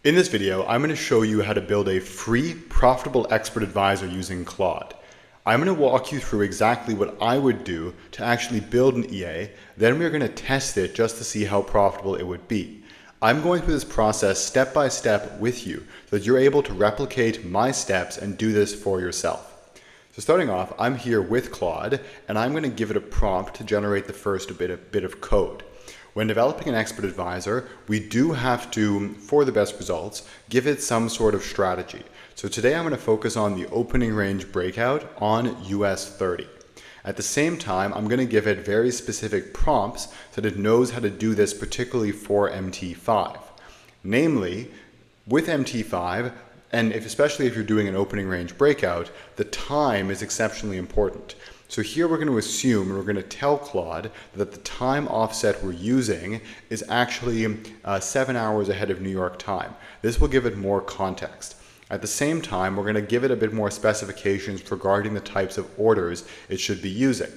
In this video, I'm going to show you how to build a free, profitable expert advisor using Claude. I'm going to walk you through exactly what I would do to actually build an EA, then we're going to test it just to see how profitable it would be. I'm going through this process step by step with you so that you're able to replicate my steps and do this for yourself. So starting off, I'm here with Claude and I'm going to give it a prompt to generate the first bit of code. When developing an expert advisor, we do have to, for the best results, give it some sort of strategy. So today I'm going to focus on the opening range breakout on US 30. At the same time, I'm going to give it very specific prompts so that it knows how to do this, particularly for MT5. Namely, with MT5, and especially if you're doing an opening range breakout, the time is exceptionally important. So here we're going to assume, and we're going to tell Claude that the time offset we're using is actually 7 hours ahead of New York time. This will give it more context. At the same time, we're going to give it a bit more specifications regarding the types of orders it should be using.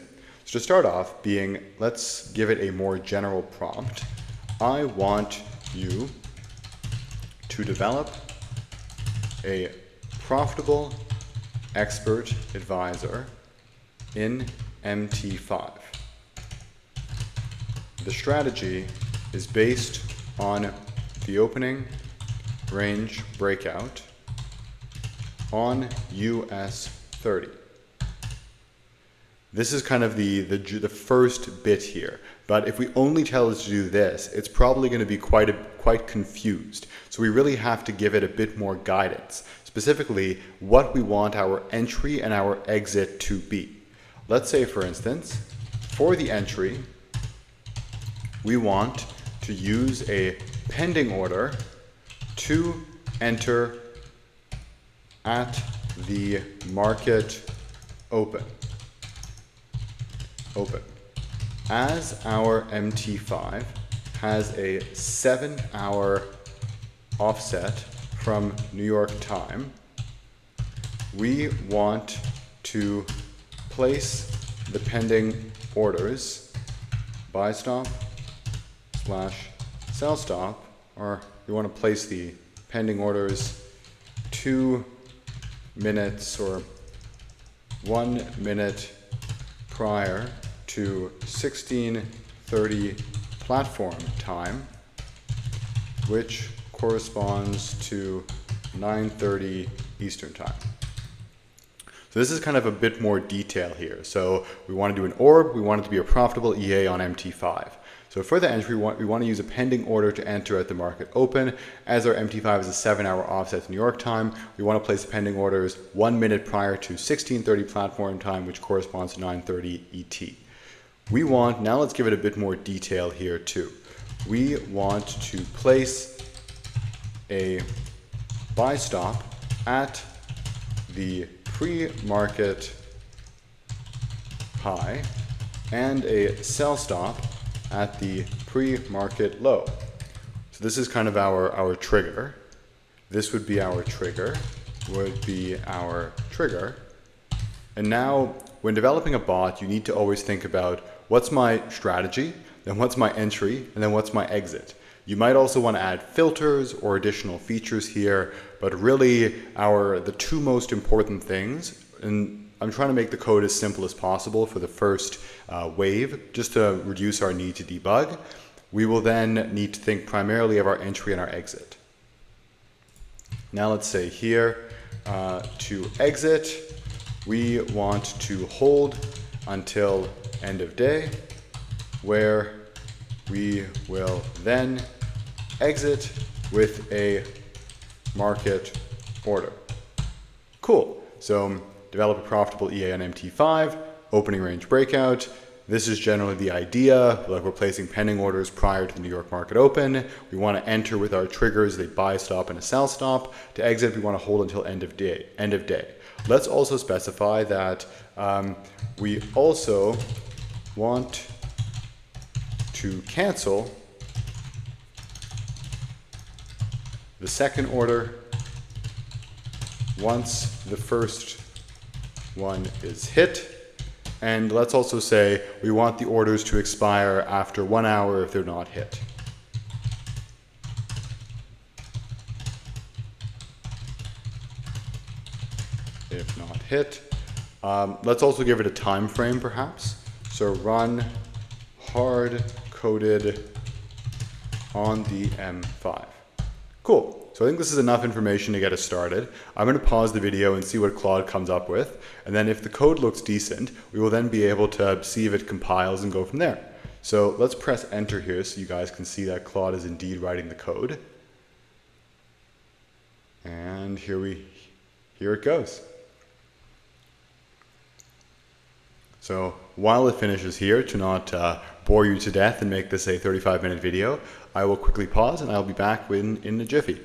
So to start off let's give it a more general prompt. I want you to develop a profitable expert advisor in MT5. The strategy is based on the opening range breakout on US 30. This is kind of the first bit here, but if we only tell it to do this, it's probably going to be quite confused. So we really have to give it a bit more guidance, specifically what we want our entry and our exit to be. Let's say, for instance, for the entry, we want to use a pending order to enter at the market open. As our MT5 has a 7-hour offset from New York time, we want to place the pending orders buy stop / sell stop, or we want to place the pending orders 2 minutes or 1 minute prior to 16:30 platform time, which corresponds to 9:30 Eastern time. So this is kind of a bit more detail here. So we want to do an orb, we want it to be a profitable EA on MT5. So for the entry, we want to use a pending order to enter at the market open. As our MT5 is a 7-hour offset to New York time, we want to place the pending orders 1 minute prior to 16:30 platform time, which corresponds to 9:30 ET. Now let's give it a bit more detail here too. We want to place a buy stop at the pre-market high and a sell stop at the pre-market low. So this is kind of our trigger. This would be our trigger, And now when developing a bot, you need to always think about what's my strategy, then what's my entry, and then what's my exit. You might also want to add filters or additional features here, but really the two most important things, and I'm trying to make the code as simple as possible for the first wave, just to reduce our need to debug. We will then need to think primarily of our entry and our exit. Now let's say here, to exit, we want to hold until end of day, where we will then exit with a market order. Cool. So develop a profitable EA on MT5, opening range breakout. This is generally the idea, like we're placing pending orders prior to the New York market open. We want to enter with our triggers, a buy stop and a sell stop. To exit, we want to hold until end of day. Let's also specify that we also want to cancel the second order once the first one is hit, And let's also say we want the orders to expire after 1 hour if they're not hit. if not hit. Let's also give it a time frame perhaps. So run hard-coded on the M5. Cool. So I think this is enough information to get us started. I'm going to pause the video and see what Claude comes up with. And then if the code looks decent, we will then be able to see if it compiles and go from there. So let's press enter here so you guys can see that Claude is indeed writing the code. And here it goes. So while it finishes here, to not bore you to death and make this a 35-minute video, I will quickly pause and I'll be back in a jiffy.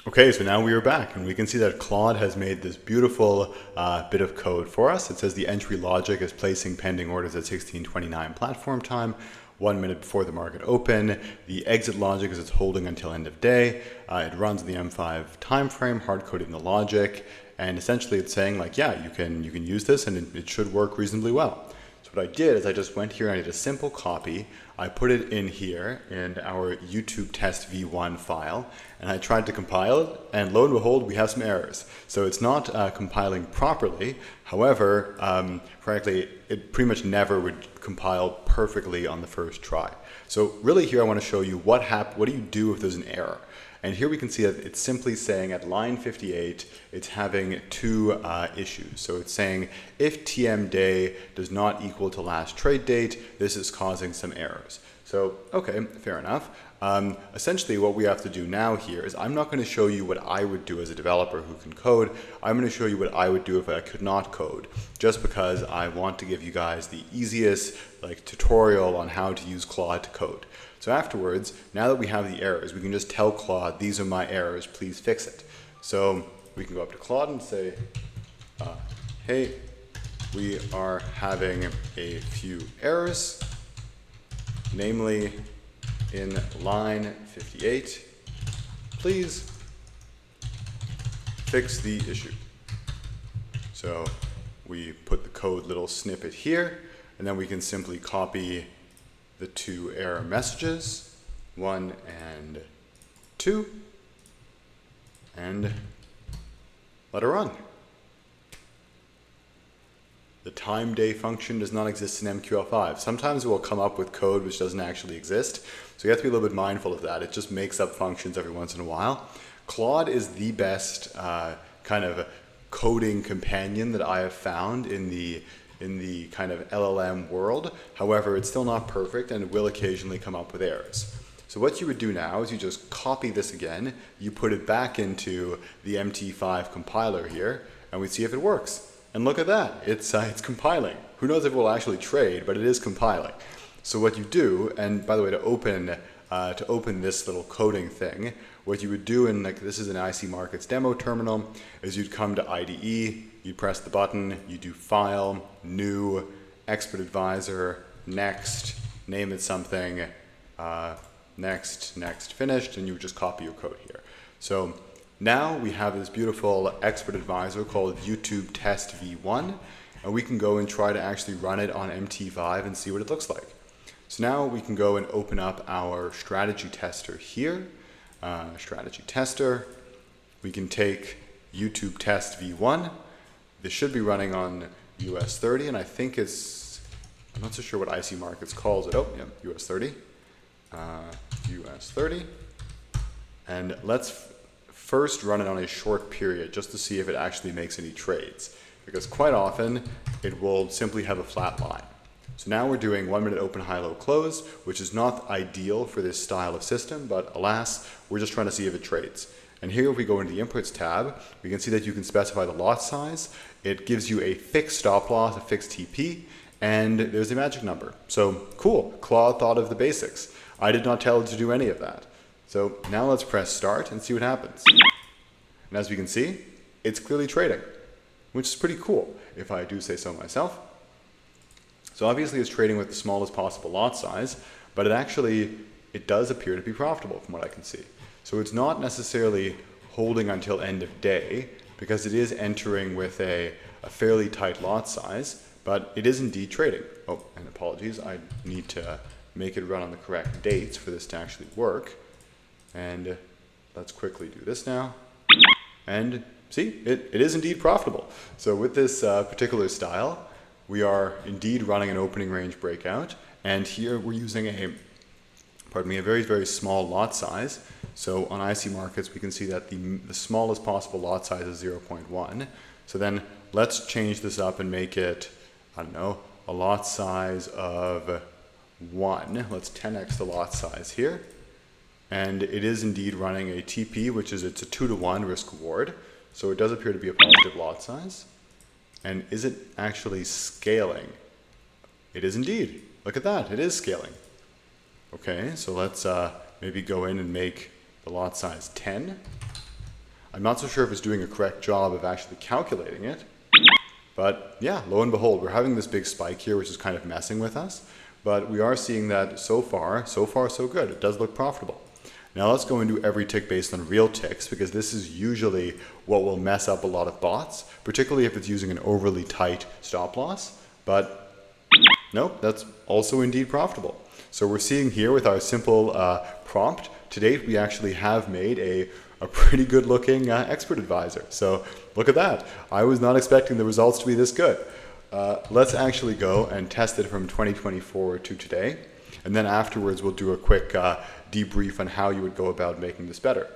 Okay, so now we are back and we can see that Claude has made this beautiful bit of code for us. It says the entry logic is placing pending orders at 16:29 platform time, 1 minute before the market open. The exit logic is it's holding until end of day. It runs in the M5 time frame, hard coding the logic, and essentially it's saying like, yeah, you can use this and it should work reasonably well. So what I did is I just went here and I did a simple copy. I put it in here in our YouTube test v1 file, and I tried to compile it, and lo and behold, we have some errors. So it's not compiling properly. However, frankly, it pretty much never would compile perfectly on the first try. So really here I want to show you what do you do if there's an error. And here we can see that it's simply saying at line 58, it's having two issues. So it's saying if TM day does not equal to last trade date, this is causing some errors. So, okay, fair enough. Essentially what we have to do now here is I'm not going to show you what I would do as a developer who can code. I'm going to show you what I would do if I could not code, just because I want to give you guys the easiest tutorial on how to use Claude to code. So afterwards, now that we have the errors, we can just tell Claude, these are my errors, please fix it. So we can go up to Claude and say, hey, we are having a few errors, namely in line 58, please fix the issue. So we put the code little snippet here, and then we can simply copy the two error messages, 1 and 2, and let it run. The time day function does not exist in MQL5. Sometimes it will come up with code which doesn't actually exist, so you have to be a little bit mindful of that. It just makes up functions every once in a while. Claude is the best kind of coding companion that I have found in the kind of LLM world. However, it's still not perfect and it will occasionally come up with errors. So what you would do now is you just copy this again, you put it back into the MT5 compiler here, and we see if it works. And look at that, it's compiling. Who knows if it will actually trade, but it is compiling. So what you do, and by the way, to open this little coding thing, what you would do in this is an IC Markets demo terminal, is you'd come to IDE, you press the button, you do File, New, Expert Advisor, Next, name it something, Next, Finished, and you would just copy your code here. So now we have this beautiful Expert Advisor called YouTube Test V1, and we can go and try to actually run it on MT5 and see what it looks like. So now we can go and open up our strategy tester here, strategy tester. We can take YouTube Test V1. This should be running on US 30, and I think I'm not so sure what IC Markets calls it. Oh, yeah, US 30. US 30. And let's first run it on a short period just to see if it actually makes any trades. Because quite often, it will simply have a flat line. So now we're doing 1 minute open, high, low, close, which is not ideal for this style of system, but alas, we're just trying to see if it trades. And here if we go into the inputs tab, we can see that you can specify the lot size. It gives you a fixed stop loss, a fixed TP, and there's a magic number. So cool, Claude thought of the basics. I did not tell it to do any of that. So now let's press start and see what happens. And as we can see, it's clearly trading, which is pretty cool, if I do say so myself. So obviously it's trading with the smallest possible lot size, but it does appear to be profitable from what I can see. So it's not necessarily holding until end of day, because it is entering with a fairly tight lot size, but it is indeed trading. Oh, and apologies, I need to make it run on the correct dates for this to actually work. And let's quickly do this now. And see, it is indeed profitable. So with this particular style, we are indeed running an opening range breakout. And here we're using a very, very small lot size. So on IC markets, we can see that the smallest possible lot size is 0.1. So then let's change this up and make it, I don't know, a lot size of 1. Let's 10x the lot size here. And it is indeed running a TP, which is it's a 2-to-1 risk reward. So it does appear to be a positive lot size. And is it actually scaling? It is indeed. Look at that, it is scaling. Okay, so let's maybe go in and make the lot size 10. I'm not so sure if it's doing a correct job of actually calculating it. But yeah, lo and behold, we're having this big spike here, which is kind of messing with us. But we are seeing that so far so good. It does look profitable. Now let's go and do every tick based on real ticks, because this is usually what will mess up a lot of bots, particularly if it's using an overly tight stop loss. But no, that's also indeed profitable. So we're seeing here with our simple prompt, to date we actually have made a pretty good looking expert advisor. So look at that. I was not expecting the results to be this good. Let's actually go and test it from 2024 to today. And then afterwards we'll do a quick debrief on how you would go about making this better.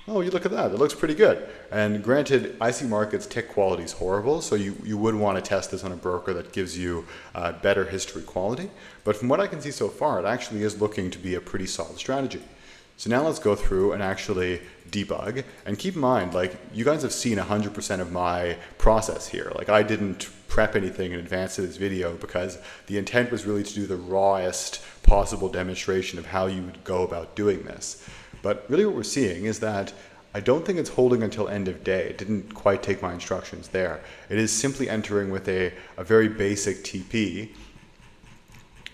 Oh, you look at that. It looks pretty good. And granted, IC Markets tick quality is horrible, so you would want to test this on a broker that gives you better history quality. But from what I can see so far, it actually is looking to be a pretty solid strategy. So now let's go through and actually debug. And keep in mind, like, you guys have seen 100% of my process here. Like, I didn't prep anything in advance of this video because the intent was really to do the rawest possible demonstration of how you would go about doing this. But really what we're seeing is that I don't think it's holding until end of day. It didn't quite take my instructions there. It is simply entering with a very basic TP.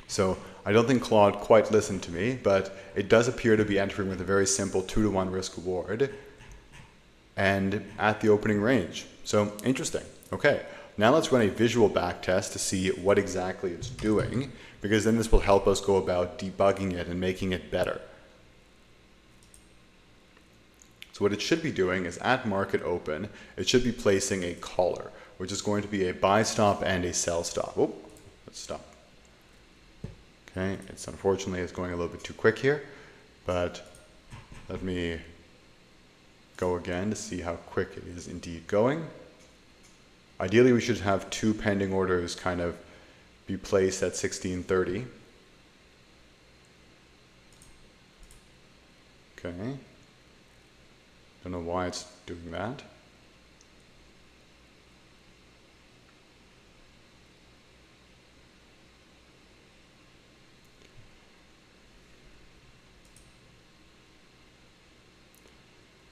So I don't think Claude quite listened to me, but it does appear to be entering with a very simple 2-to-1 risk reward and at the opening range. So interesting. Okay, now let's run a visual back test to see what exactly it's doing, because then this will help us go about debugging it and making it better. So what it should be doing is at market open, it should be placing a collar, which is going to be a buy stop and a sell stop. Oh, let's stop. Okay, it's unfortunately it's going a little bit too quick here, but let me go again to see how quick it is indeed going. Ideally, we should have 2 pending orders kind of be placed at 16:30. Okay. Don't know why it's doing that.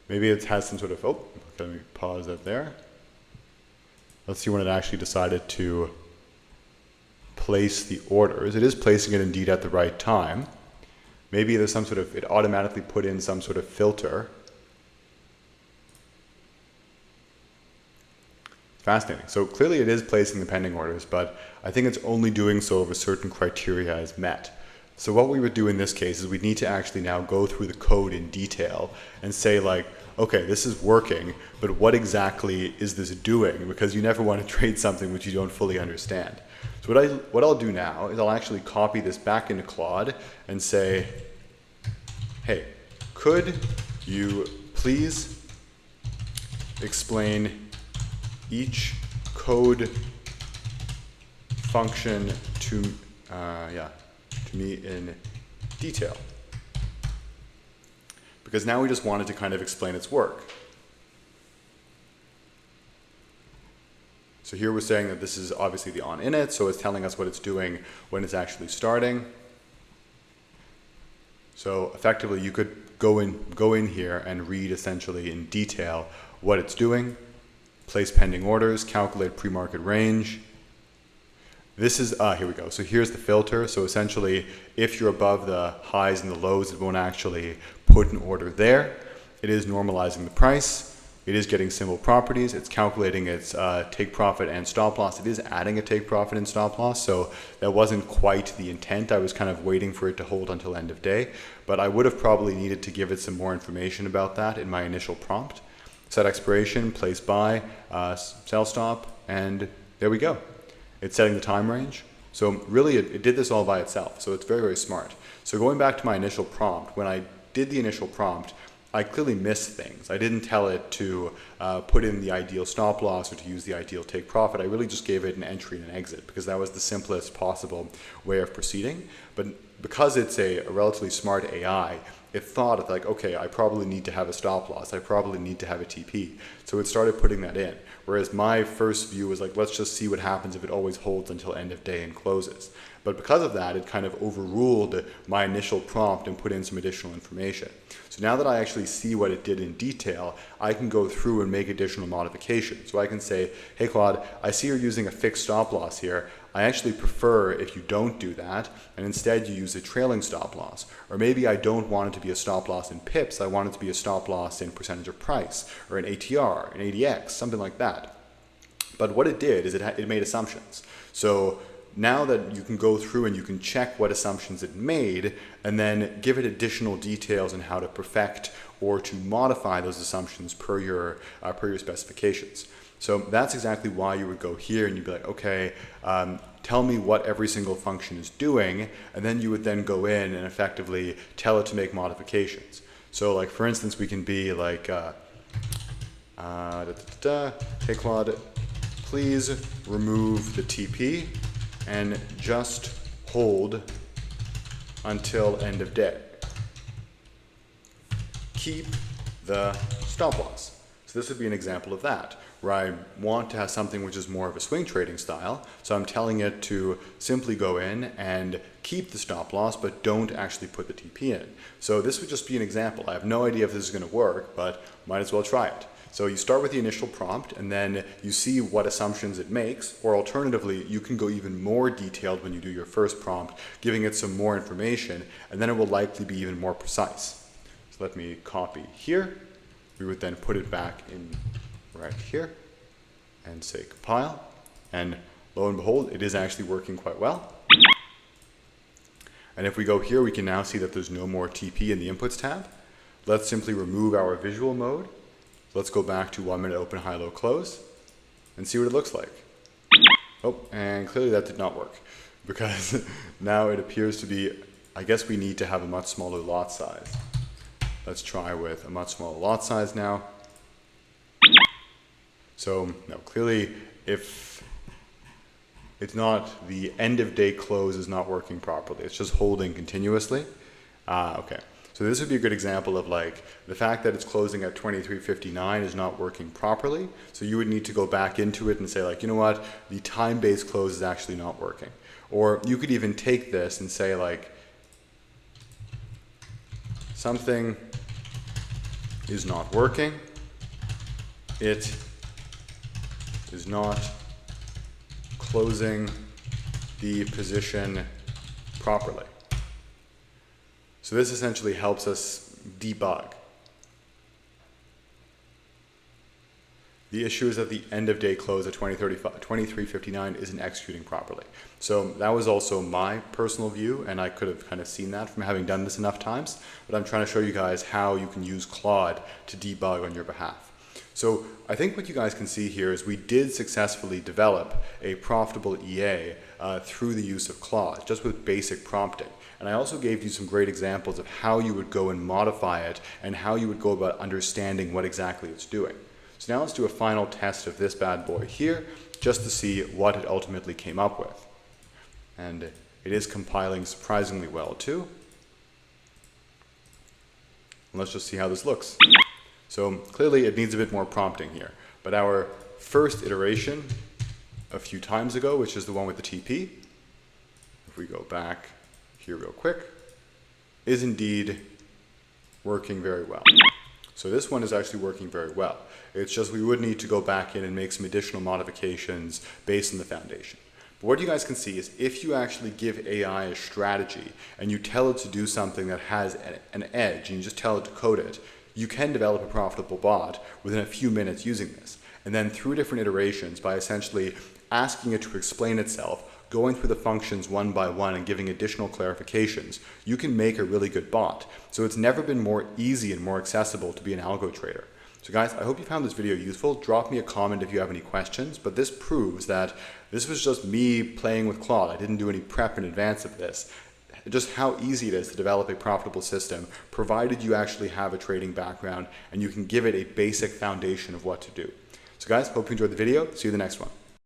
Maybe it has some sort of, oh, let me pause that there. Let's see when it actually decided to place the orders. It is placing it indeed at the right time. Maybe there's some sort of, it automatically put in some sort of filter. Fascinating. So clearly it is placing the pending orders, but I think it's only doing so if a certain criteria is met. So what we would do in this case is we need to actually now go through the code in detail and say, like, okay, this is working, but what exactly is this doing? Because you never want to trade something which you don't fully understand. So what I'll do now is I'll actually copy this back into Claude and say, hey, could you please explain each code function to me in detail? Because now we just wanted to kind of explain its work. So here we're saying that this is obviously the on init, so it's telling us what it's doing when it's actually starting. So effectively you could go in here and read essentially in detail what it's doing, place pending orders, calculate pre-market range. This is, here we go. So here's the filter. So essentially, if you're above the highs and the lows, it won't actually put an order there. It is normalizing the price. it is getting symbol properties, it's calculating its take profit and stop loss. It is adding a take profit and stop loss, so that wasn't quite the intent. I was kind of waiting for it to hold until end of day, but I would have probably needed to give it some more information about that in my initial prompt. Set expiration, place buy, sell stop, and there we go. It's setting the time range. So really it did this all by itself, so it's very, very smart. So going back to my initial prompt, when I did the initial prompt, I clearly missed things. I didn't tell it to put in the ideal stop loss or to use the ideal take profit. I really just gave it an entry and an exit because that was the simplest possible way of proceeding. But because it's a relatively smart AI, it thought like, okay, I probably need to have a stop loss. I probably need to have a TP. So it started putting that in. Whereas my first view was like, let's just see what happens if it always holds until end of day and closes. But because of that, it kind of overruled my initial prompt and put in some additional information. So now that I actually see what it did in detail, I can go through and make additional modifications. So I can say, hey Claude, I see you're using a fixed stop loss here. I actually prefer if you don't do that and instead you use a trailing stop loss. Or maybe I don't want it to be a stop loss in pips, I want it to be a stop loss in percentage of price, or an ATR, an ADX, something like that. But what it did is it made assumptions. So now that you can go through and you can check what assumptions it made and then give it additional details on how to perfect or to modify those assumptions per your specifications. So that's exactly why you would go here and you'd be like, okay, tell me what every single function is doing, and then you would then go in and effectively tell it to make modifications. So like for instance, we can be like, hey Claude, please remove the TP and just hold until end of day. Keep the stop loss. So this would be an example of that, where I want to have something which is more of a swing trading style. So I'm telling it to simply go in and keep the stop loss, but don't actually put the TP in. So this would just be an example. I have no idea if this is going to work, but might as well try it. So you start with the initial prompt and then you see what assumptions it makes, or alternatively, you can go even more detailed when you do your first prompt, giving it some more information, and then it will likely be even more precise. So let me copy here. We would then put it back in right here and say compile, and lo and behold, it is actually working quite well. And if we go here, we can now see that there's no more TP in the inputs tab. Let's simply remove our visual mode. Let's go back to 1 minute open, high, low, close, and see what it looks like. Oh, and clearly that did not work, because now it appears to be, I guess we need to have a much smaller lot size. Let's try with a much smaller lot size now. So, no, clearly if it's not, the end of day close is not working properly. It's just holding continuously. Okay. So this would be a good example of like the fact that it's closing at 23:59 is not working properly. So you would need to go back into it and say like, you know what, the time-based close is actually not working. Or you could even take this and say like, something is not working. It is not closing the position properly. So this essentially helps us debug. The issue is that the end of day close at 23:59 isn't executing properly. So that was also my personal view, and I could have kind of seen that from having done this enough times, but I'm trying to show you guys how you can use Claude to debug on your behalf. So I think what you guys can see here is we did successfully develop a profitable EA through the use of Claude, just with basic prompting. And I also gave you some great examples of how you would go and modify it and how you would go about understanding what exactly it's doing. So now let's do a final test of this bad boy here, just to see what it ultimately came up with. And it is compiling surprisingly well too. And let's just see how this looks. So clearly it needs a bit more prompting here, but our first iteration a few times ago, which is the one with the TP, if we go back here real quick, is indeed working very well. So this one is actually working very well. It's just we would need to go back in and make some additional modifications based on the foundation. But what you guys can see is if you actually give AI a strategy and you tell it to do something that has an edge and you just tell it to code it, you can develop a profitable bot within a few minutes using this. And then through different iterations, by essentially asking it to explain itself, going through the functions one by one and giving additional clarifications, you can make a really good bot. So it's never been more easy and more accessible to be an algo trader. So guys, I hope you found this video useful. Drop me a comment if you have any questions, but this proves that this was just me playing with Claude. I didn't do any prep in advance of this. Just how easy it is to develop a profitable system, provided you actually have a trading background and you can give it a basic foundation of what to do. So guys, hope you enjoyed the video. See you in the next one.